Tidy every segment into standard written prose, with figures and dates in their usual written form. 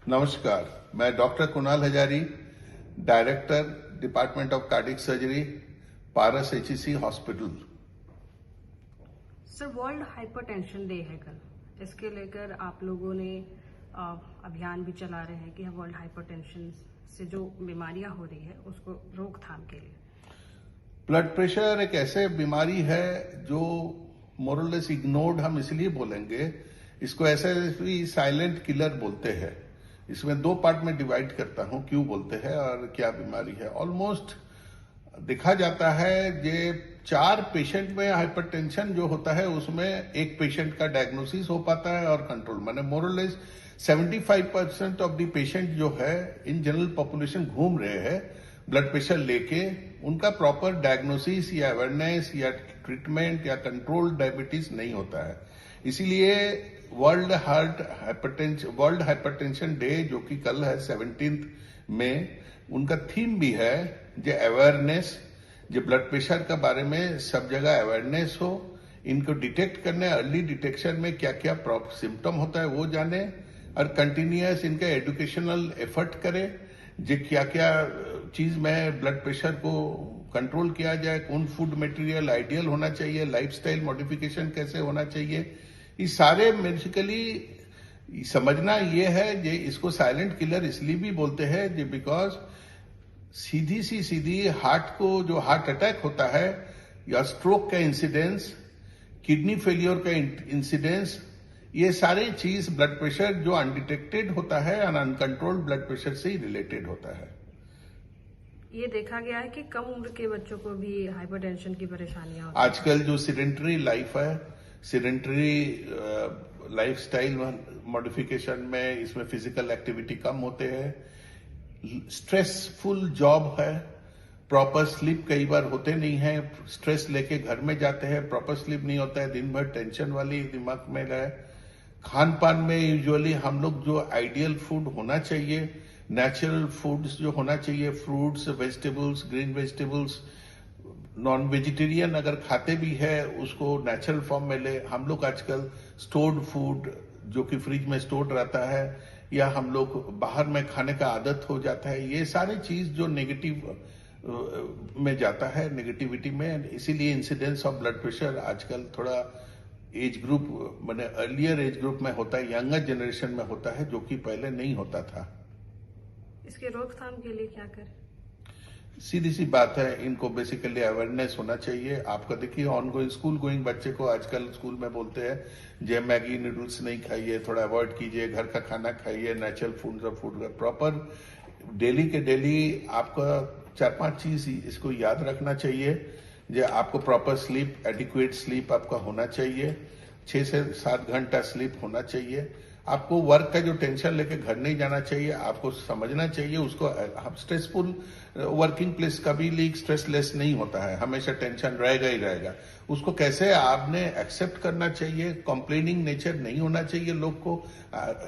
नमस्कार, मैं doctor Kunal Hazari, director department of cardiac surgery, Paras HEC hospital. Sir, world hypertension day है कल। इसके लेकर आप लोगों ने अभियान भी चला रहे हैं कि वर्ल्ड हाइपरटेंशन से जो बीमारियां हो रही है उसको रोकथाम के लिए। ब्लड प्रेशर एक ऐसे बीमारी है जो मोरलेस इग्नोर्ड हम इसलिए बोलेंगे, इसको ऐसे भी साइलेंट किलर बोलते हैं। इसमें दो पार्ट में डिवाइड करता हूं, क्यों बोलते हैं और क्या बीमारी है। ऑलमोस्ट देखा जाता है ये 4 पेशेंट में हाइपरटेंशन जो होता है उसमें एक पेशेंट का डायग्नोसिस हो पाता है और कंट्रोल, माने मोरलेस 75% ऑफ द पेशेंट जो है इन जनरल पॉपुलेशन घूम रहे हैं ब्लड प्रेशर लेके, उनका प्रॉपर डायग्नोसिस या अवेयरनेस या ट्रीटमेंट या कंट्रोल डायबिटीज नहीं होता है। इसीलिए वर्ल्ड हाइपरटेंशन डे जो कि कल है 17 में, उनका थीम भी है जो अवेयरनेस, जो ब्लड प्रेशर के बारे में सब जगह अवेयरनेस हो, इनको डिटेक्ट करने, अर्ली डिटेक्शन में क्या क्या सिम्टम होता है वो जाने और कंटिन्यूअस इनका एजुकेशनल एफर्ट करे, जो क्या क्या चीज में ब्लड प्रेशर को कंट्रोल किया जाए, कौन फूड मटेरियल आइडियल होना चाहिए, लाइफस्टाइल मॉडिफिकेशन कैसे होना चाहिए, ये सारे मेडिकली समझना ये है। ये इसको साइलेंट किलर इसलिए भी बोलते हैं जे बिकॉज सीधी हार्ट को जो हार्ट अटैक होता है या स्ट्रोक का इंसिडेंस, किडनी फेलियर का इंसिडेंस, ये सारी चीज ब्लड प्रेशर जो अनडिटेक्टेड होता है और अनकंट्रोल्ड ब्लड प्रेशर से ही रिलेटेड होता है। ये देखा गया है कि कम उम्र के बच्चों को भी हाइपरटेंशन की परेशानियां होती आजकल जो सीडेंटरी लाइफ है, सीडेंटरी लाइफस्टाइल मॉडिफिकेशन में इसमें फिजिकल एक्टिविटी कम होते हैं, स्ट्रेसफुल जॉब है, प्रॉपर स्लीप कई बार होते नहीं है, स्ट्रेस लेके घर में जाते हैं, प्रॉपर स्लीप नहीं होता है, दिन भर टेंशन वाली दिमाग में रहे। खान पान में यूजुअली हम लोग जो आइडियल फूड होना चाहिए, नेचुरल फूड्स जो होना चाहिए, fruits, vegetables, green vegetables, non vegetarian अगर खाते भी है उसको नेचुरल फॉर्म में ले। हम लोग आजकल स्टोर्ड फूड जो कि फ्रिज में स्टोर्ड रहता है या हम लोग बाहर में खाने का आदत हो जाता है, ये सारी चीज जो नेगेटिव में जाता है, नेगेटिविटी में, इसीलिए इंसिडेंस ऑफ ब्लड प्रेशर आजकल थोड़ा एज ग्रुप माने अर्लियर एज ग्रुप में होता है, यंगर जनरेशन में होता है, जो कि पहले नहीं होता था। इसके रोकथाम के लिए क्या करें? सीधी सी बात है, इनको बेसिकली अवेयरनेस होना चाहिए। आपका देखिए ऑनगोइंग स्कूल गोइंग बच्चे को आजकल स्कूल में बोलते हैं जे मैगी नूडल्स नहीं खाइए, थोड़ा अवॉइड कीजिए, घर का खाना खाइए, नेचुरल फूड का फूड का प्रॉपर डेली के डेली आपका 4-5 चीज इसको याद रखना चाहिए। जो आपको प्रॉपर स्लीप, एडिक्वेट स्लीप आपका होना चाहिए, 6 से 7 घंटा स्लीप होना चाहिए। आपको वर्क का जो टेंशन लेके घर नहीं जाना चाहिए, आपको समझना चाहिए उसको स्ट्रेसफुल वर्किंग प्लेस कभी लीक स्ट्रेसलेस नहीं होता है, हमेशा टेंशन रहेगा ही रहेगा। उसको कैसे आपने एक्सेप्ट करना चाहिए, कंप्लेनिंग नेचर नहीं होना चाहिए, लोग को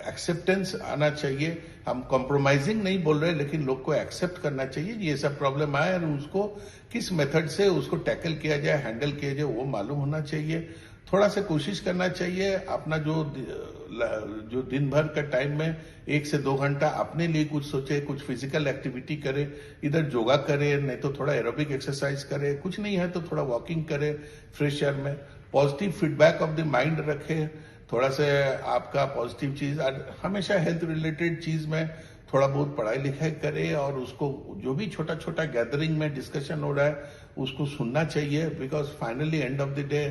एक्सेप्टेंस आना चाहिए। हम कॉम्प्रोमाइजिंग नहीं बोल रहे, लेकिन लोग को एक्सेप्ट करना चाहिए ये सब प्रॉब्लम आए और उसको किस मेथड से उसको टैकल किया जाए, हैंडल किया जाए, वो मालूम होना चाहिए। थोड़ा सा कोशिश करना चाहिए अपना जो दिन भर का टाइम में 1 से 2 घंटा अपने लिए कुछ सोचे, कुछ फिजिकल एक्टिविटी करे, इधर योगा करे, नहीं तो थोड़ा एरोबिक एक्सरसाइज करे, कुछ नहीं है तो थोड़ा वॉकिंग करे फ्रेश एयर में, positive feedback of the mind रखे, थोड़ा सा आपका पॉजिटिव चीज, हमेशा हेल्थ रिलेटेड चीज में थोड़ा बहुत पढ़ाई लिखाई करे और उसको जो भी छोटा छोटा गैदरिंग में डिस्कशन हो रहा है उसको सुनना चाहिए, because finally end of the day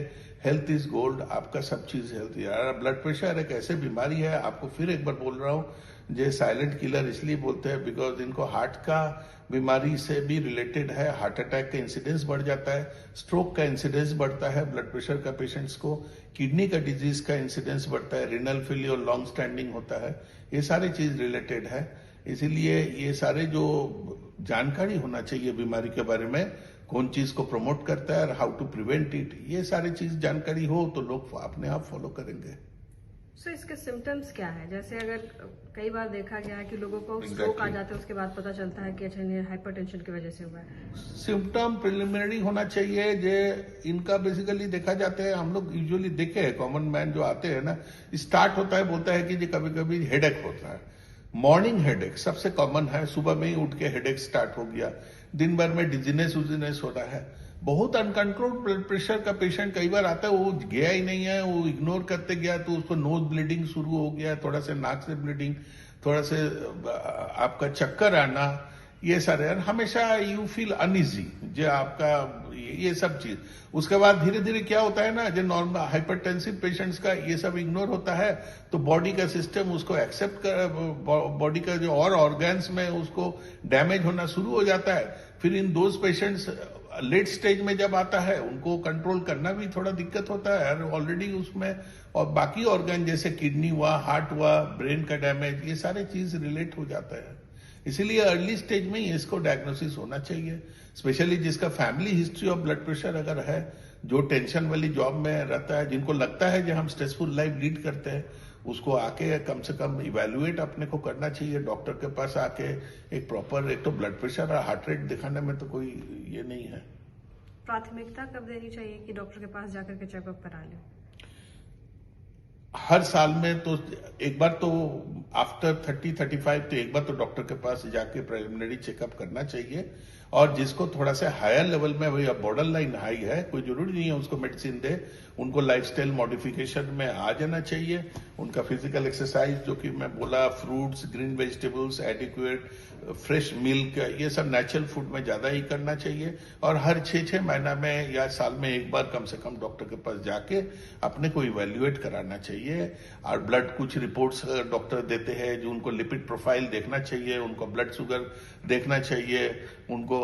health is gold. आपका सब चीज हेल्थ है। ब्लड प्रेशर एक ऐसे बीमारी है, आपको फिर एक बार बोल रहा हूँ, जो साइलेंट किलर इसलिए बोलते हैं बिकॉज इनको हार्ट का बीमारी से भी रिलेटेड है, हार्ट अटैक का इंसिडेंस बढ़ जाता है, स्ट्रोक का इंसिडेंस बढ़ता है ब्लड प्रेशर का पेशेंट्स को, किडनी का डिजीज का इंसिडेंस बढ़ता है, रिनल फेलियर लॉन्ग स्टैंडिंग होता है, ये सारी चीज रिलेटेड है। इसीलिए ये सारे जो जानकारी होना चाहिए बीमारी के बारे में, कौन चीज को प्रमोट करता है और हाउ टू प्रिवेंट इट, ये सारी चीज जानकारी हो तो लोग अपने आप फॉलो करेंगे। सो इसके सिम्टम्स क्या है? जैसे अगर कई बार देखा गया है कि लोगों को स्ट्रोक आ जाता है, उसके बाद पता चलता है कि अच्छा ये हाइपरटेंशन की वजह से हुआ है। सिम्टम प्रिलिमिनरी होना चाहिए, जे इनका बेसिकली देखा जाता है, हम लोग यूजुअली देखे हैं, कॉमन मैन जो आते हैं ना, स्टार्ट होता है बोलता है कि जी कभी कभी हेडेक होता है, मॉर्निंग हेडेक सबसे कॉमन है, सुबह में ही उठ के हेडेक स्टार्ट हो गया, दिन भर में डिजीनेस उजीनेस हो रहा है। बहुत अनकंट्रोल्ड ब्लड प्रेशर का पेशेंट कई बार आता है, वो गया ही नहीं है, वो इग्नोर करते गया तो उसको नोज ब्लीडिंग शुरू हो गया, थोड़ा सा नाक से ब्लीडिंग, थोड़ा से आपका चक्कर आना, ये सारे, और हमेशा यू फील अनइजी, जो आपका ये सब चीज। उसके बाद धीरे धीरे क्या होता है ना, जो नॉर्मल हाइपरटेंसिव पेशेंट्स का ये सब इग्नोर होता है तो बॉडी का सिस्टम उसको एक्सेप्ट कर, बॉडी का जो और ऑर्गन्स में उसको डैमेज होना शुरू हो जाता है। फिर in those patients late stage में जब आता है उनको कंट्रोल करना भी थोड़ा दिक्कत होता है, और ऑलरेडी उसमें और बाकी ऑर्गन जैसे किडनी हुआ, हार्ट हुआ, ब्रेन का डैमेज, ये सारे चीज रिलेट हो जाता है। इसीलिए अर्ली स्टेज में ही इसको डायग्नोसिस होना चाहिए, स्पेशली जिसका family history of blood pressure अगर है, जो टेंशन वाली जॉब में रहता है, जिनको लगता है कि हम स्ट्रेसफुल लाइफ लीड करते हैं, उसको आके कम से कम इवेल्युएट अपने को करना चाहिए डॉक्टर के पास आके। एक प्रॉपर, एक तो ब्लड प्रेशर और हार्ट रेट दिखाने में तो कोई ये नहीं है। प्राथमिकता कब देनी चाहिए कि डॉक्टर के पास जाकर के चेकअप करा लें? हर साल में तो एक बार तो आफ्टर 30-35 तो एक बार तो डॉक्टर के पास जाके प्रिलिमिनरी चेकअप करना चाहिए। और जिसको थोड़ा सा हायर लेवल में, वही बॉर्डर लाइन हाई है, कोई जरूरी नहीं है उसको मेडिसिन दे, उनको लाइफस्टाइल मॉडिफिकेशन में आ जाना चाहिए। उनका फिजिकल एक्सरसाइज, जो कि मैं बोला, fruits, green vegetables, adequate fresh milk, ये सब नेचुरल फूड में ज्यादा ही करना चाहिए। और हर 6-6 महीना में या साल में एक बार कम से कम डॉक्टर के पास जाके अपने को इवेल्युएट कराना चाहिए। और ब्लड कुछ रिपोर्ट्स डॉक्टर देते हैं, जो उनको लिपिड प्रोफाइल देखना चाहिए, उनको ब्लड शुगर देखना चाहिए, उनको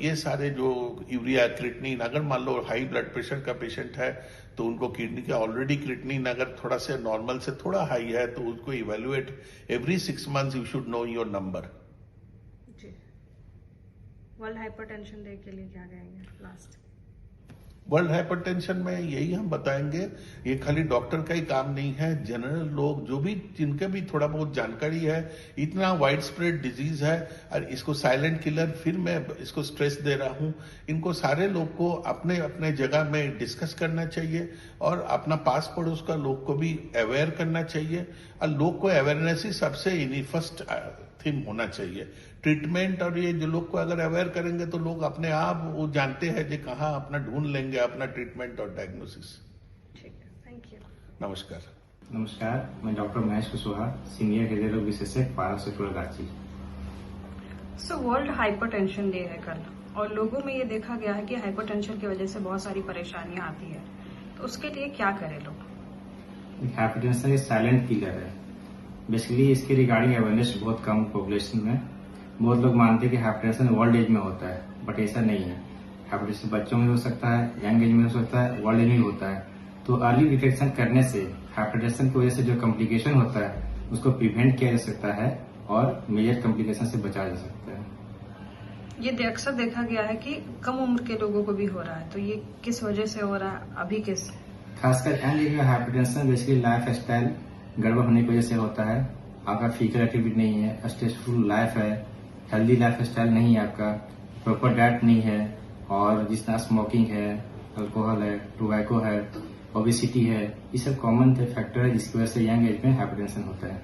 ये सारे जो यूरिया, क्रिएटिनिन, अगर मान लो हाई ब्लड प्रेशर का पेशेंट है तो उनको किडनी का ऑलरेडी क्रिएटिनिन अगर थोड़ा से नॉर्मल से थोड़ा हाई है तो उसको evaluate every 6 months, you should know your number. World hypertension day के लिए क्या कहेंगे लास्ट? वर्ल्ड हाइपरटेंशन में यही हम बताएंगे, ये खाली डॉक्टर का ही काम नहीं है, जनरल लोग जो भी, जिनके भी थोड़ा बहुत जानकारी है, इतना वाइड स्प्रेड डिजीज है और इसको साइलेंट किलर, फिर मैं इसको स्ट्रेस दे रहा हूं, इनको सारे लोग को अपने अपने जगह में डिस्कस करना चाहिए और अपना पास पड़ोस का लोग को भी अवेयर करना चाहिए। और लोग को अवेयरनेस ही सबसे फर्स्ट थीम होना चाहिए। ट्रीटमेंट और ये जो लोग को अगर अवेयर करेंगे तो लोग अपने आप वो जानते हैं कि कहाँ अपना ढूंढ लेंगे अपना ट्रीटमेंट और डायग्नोसिस। ठीक है, थैंक यू। नमस्कार। नमस्कार, मैं डॉक्टर महेश कुशवाहा, सीनियर हृदय रोग विशेषज्ञ, पारा sector Ranchi. So world hypertension day है कल, और लोगों में ये देखा गया है कि हाइपरटेंशन की वजह से बहुत सारी परेशानियां आती है, तो उसके लिए क्या करें लोग? हाइपरटेंशन एक साइलेंट किलर है। बेसिकली इसके रिगार्डिंग अवेयरनेस बहुत कम पॉपुलेशन में। बहुत लोग मानते हैं कि हाइपरटेंशन ओल्ड एज में होता है, बट ऐसा नहीं है। हाइपरटेंशन बच्चों में हो सकता है, यंग एज में हो सकता है, ओल्ड एज में होता है। तो अर्ली डिटेक्शन करने से हाइपरटेंशन की वजह से जो कॉम्प्लिकेशन होता है उसको प्रिवेंट किया जा सकता है और मेजर कॉम्प्लिकेशन से बचाया जा सकता है। ये अक्सर देखा गया है कि कम उम्र के लोगों को भी हो रहा है, तो ये किस वजह से हो रहा है, अभी किस? खासकर यंग एज में हाइपरटेंशन बेसिकली लाइफ स्टाइल गड़बड़ होने की वजह से होता है। आपका फिजिकल एक्टिविटी नहीं है, स्ट्रेसफुल लाइफ है, हेल्दी लाइफ स्टाइल नहीं है, आपका प्रॉपर डाइट नहीं है, और जितना स्मोकिंग है, अल्कोहल है, टोबैको है, ओबेसिटी है, ये सब कॉमन फैक्टर है जिसकी वजह से यंग एज में हाइपरटेंशन होता है।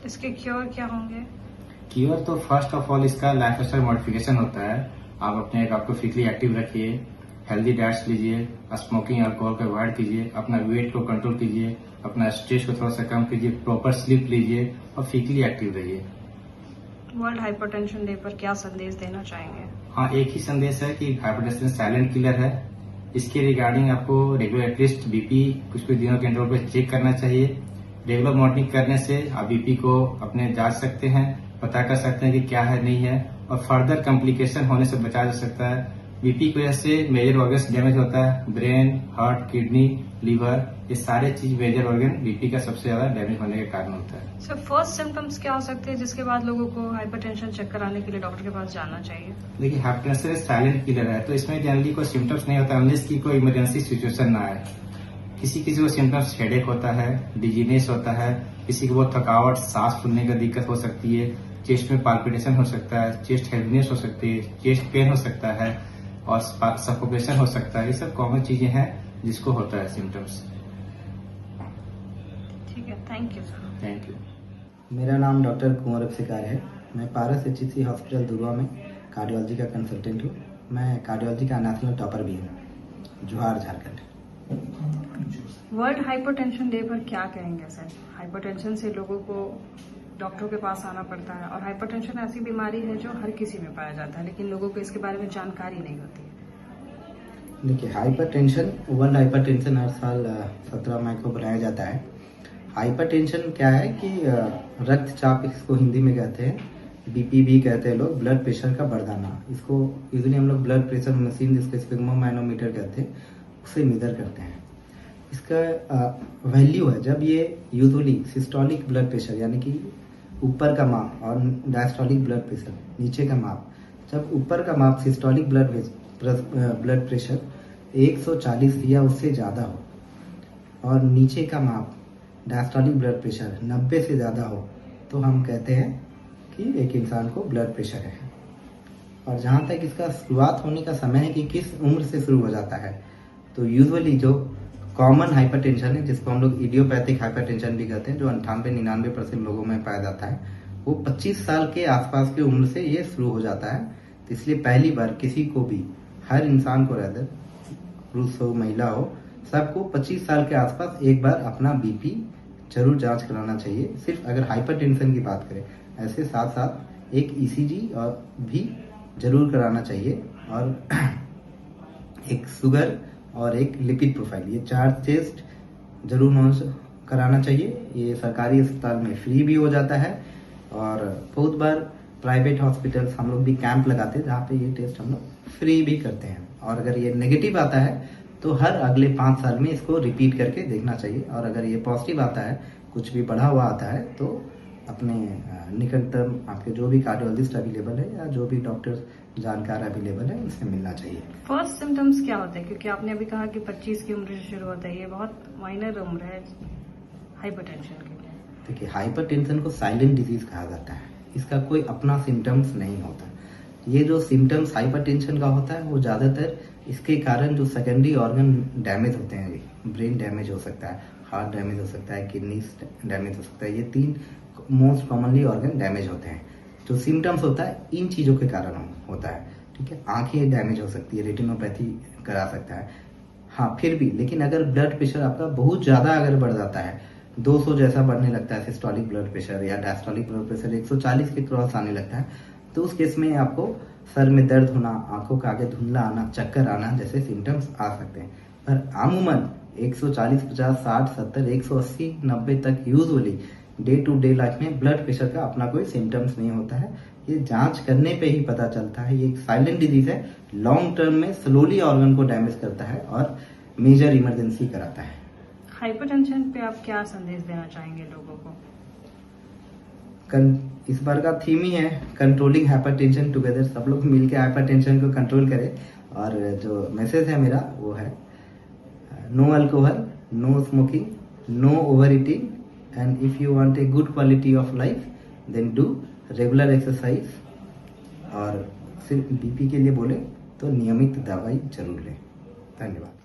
इसके क्योर क्या होंगे? क्योर तो फर्स्ट ऑफ ऑल इसका लाइफ स्टाइल मॉडिफिकेशन होता है। आप अपने आप को फिजिकली एक्टिव रखिए, हेल्दी डाइट्स लीजिए, स्मोकिंग अल्कोहल को अवॉइड कीजिए, अपना वेट को कंट्रोल कीजिए, अपना स्ट्रेस को थोड़ा सा कम कीजिए, प्रॉपर स्लीप लीजिए और फिजिकली एक्टिव रहिए। वर्ल्ड हाइपरटेंशन डे पर क्या संदेश देना चाहेंगे? हाँ, एक ही संदेश है कि हाइपरटेंशन साइलेंट किलर है। इसके रिगार्डिंग आपको रेगुलर एटलीस्ट बीपी कुछ दिनों के इंटरवल पर चेक करना चाहिए। रेगुलर मॉनिटरिंग करने से आप बीपी को अपने जांच सकते हैं, पता कर सकते हैं कि क्या है नहीं है, और फर्दर कॉम्प्लिकेशन होने से बचा जा सकता है। बीपी की वजह से मेजर ऑर्गन्स डैमेज होता है, ब्रेन, हार्ट, किडनी, लीवर, ये सारे चीज मेजर ऑर्गन बीपी का सबसे ज्यादा डैमेज होने के कारण होता है। सर, फर्स्ट सिम्टम्स क्या हो सकते हैं जिसके बाद लोगों को हाइपरटेंशन चेक कराने के लिए डॉक्टर के पास जाना चाहिए? देखिए, हाइपरटेंशन साइलेंट किलर है, तो इसमें जनरली कोई सिम्टम्स नहीं होता अनलेस की कोई इमरजेंसी सिचुएशन ना आए। किसी किसी को सिम्टम्स हेडेक होता है, डिजीनेस होता है, किसी को बहुत थकावट, सांस फूलने का दिक्कत हो सकती है, चेस्ट में पाल्पिटेशन हो सकता है, चेस्ट हेवीनेस हो सकती है, चेस्ट पेन हो सकता है और सफोकेशन हो सकता है। ये सब कॉमन चीजें हैं जिसको होता है सिम्टम्स। ठीक है, thank you sir. Thank you. मेरा नाम डॉक्टर कुंवर अफसिकार है। मैं पारस HCC हॉस्पिटल दुर्वा में कार्डियोलॉजी का कंसल्टेंट हूँ। मैं कार्डियोलॉजी का नेशनल टॉपर भी हूँ, जोहार झारखंड। वर्ल्ड हाइपरटेंशन डे पर क्या कहेंगे सर? हाइपरटेंशन से लोगों को डॉक्टरों के पास आना पड़ता है और हाइपरटेंशन ऐसी बीमारी है जो हर किसी में पाया जाता है, लेकिन लोगों को इसके बारे में जानकारी नहीं होती है। देखिए, हाइपरटेंशन, वर्ल्ड हाइपरटेंशन हर साल 17 मई को बनाया जाता है। हाइपरटेंशन क्या है कि रक्तचाप इसको हिंदी में कहते हैं, BP भी कहते हैं लोग, ब्लड प्रेशर का बढ़ जाना। इसको यूजुअली हम लोग ब्लड प्रेशर मशीन, जिसको स्फिग्मोमैनोमीटर कहते हैं, उससे मेजर करते हैं। इसका वैल्यू है, जब ये यूजुअली सिस्टोलिक ब्लड प्रेशर यानी कि ऊपर का माप और डायस्टोलिक ब्लड प्रेशर नीचे का माप, जब ऊपर का माप सिस्टोलिक ब्लड प्रेशर 140 या उससे ज़्यादा हो और नीचे का माप डायस्टोलिक ब्लड प्रेशर 90 से ज़्यादा हो, तो हम कहते हैं कि एक इंसान को ब्लड प्रेशर है। और जहाँ तक इसका शुरुआत होने का समय है कि किस उम्र से शुरू हो जाता है, तो यूजुअली जो कॉमन हाइपरटेंशन है, जिसको हम लोग इडियोपैथिक हाइपरटेंशन भी कहते हैं, जो 98-99% लोगों में पाया जाता है, वो 25 साल के आसपास की उम्र से ये शुरू हो जाता है। तो इसलिए पहली बार किसी को भी, हर इंसान को, रहकर पुरुष हो महिला हो, सबको 25 साल के आसपास एक बार अपना BP जरूर जांच कराना चाहिए। सिर्फ अगर हाइपरटेंशन की बात करें, ऐसे साथ साथ एक ECG और भी जरूर कराना चाहिए, और एक शुगर और एक लिपिड प्रोफाइल, ये 4 टेस्ट जरूर कराना चाहिए। ये सरकारी अस्पताल में फ्री भी हो जाता है, और बहुत बार प्राइवेट हॉस्पिटल्स हम लोग भी कैंप लगाते हैं जहाँ पे ये टेस्ट हम लोग फ्री भी करते हैं। और अगर ये नेगेटिव आता है तो हर अगले 5 साल में इसको रिपीट करके देखना चाहिए, और अगर ये पॉजिटिव आता है, कुछ भी बढ़ा हुआ आता है, तो अपने निकटतम आपके जो भी कार्डियोलॉजिस्ट अवेलेबल है या जो भी डॉक्टर जानकार अवेलेबल है, उनसे मिलना चाहिए। फर्स्ट सिम्टम्स क्या होते हैं? क्योंकि आपने अभी कहा कि 25 की उम्र से शुरू होता है, ये बहुत माइनर उम्र है हाइपरटेंशन के लिए। देखिए, हाइपरटेंशन को साइलेंट डिजीज कहा जाता है। इसका कोई अपना सिम्टम्स नहीं होता। ये जो सिम्टम्स हाइपरटेंशन का होता है, वो ज्यादातर इसके कारण जो सेकेंडरी ऑर्गन डैमेज होते हैं, ब्रेन डैमेज हो सकता है, हार्ट डैमेज हो सकता है, किडनी डैमेज हो सकता है, ये 3 मोस्ट कॉमनली ऑर्गन डैमेज होते हैं। जो सिम्टम्स होता है इन चीजों के कारण होता है, ठीक है। आंखें डैमेज हो सकती है, रेटिनोपैथी करा सकता है, हाँ, फिर भी। लेकिन अगर ब्लड प्रेशर आपका बहुत ज्यादा अगर बढ़ जाता है, 200 जैसा बढ़ने लगता है सिस्टोलिक ब्लड प्रेशर, या डायस्टोलिक ब्लड प्रेशर 140 के क्रॉस आने लगता है, तो उस केस में आपको सर में दर्द होना, आंखों का आगे धुंधला आना, चक्कर आना जैसे सिम्टम्स आ सकते हैं। पर अमूमन 140, 50, 60, 70, 180, 90 तक usually day to day life में ब्लड प्रेशर का अपना कोई सिम्टम्स नहीं होता है। ये जांच करने पे ही पता चलता है। ये एक साइलेंट डिजीज है, लॉन्ग टर्म में स्लोली ऑर्गन को डैमेज करता है और मेजर इमरजेंसी कराता है। हाइपरटेंशन पे आप क्या संदेश देना चाहेंगे लोगों को? इस बार का थीम ही है कंट्रोलिंग हाइपरटेंशन टुगेदर। सब लोग मिलकर हाइपरटेंशन को कंट्रोल करें। और जो मैसेज है मेरा वो है, no alcohol, no smoking, no over eating, and if you want a good quality of life then do regular exercise. और सिर्फ BP के लिए बोले तो नियमित दवाई जरूर लें। धन्यवाद।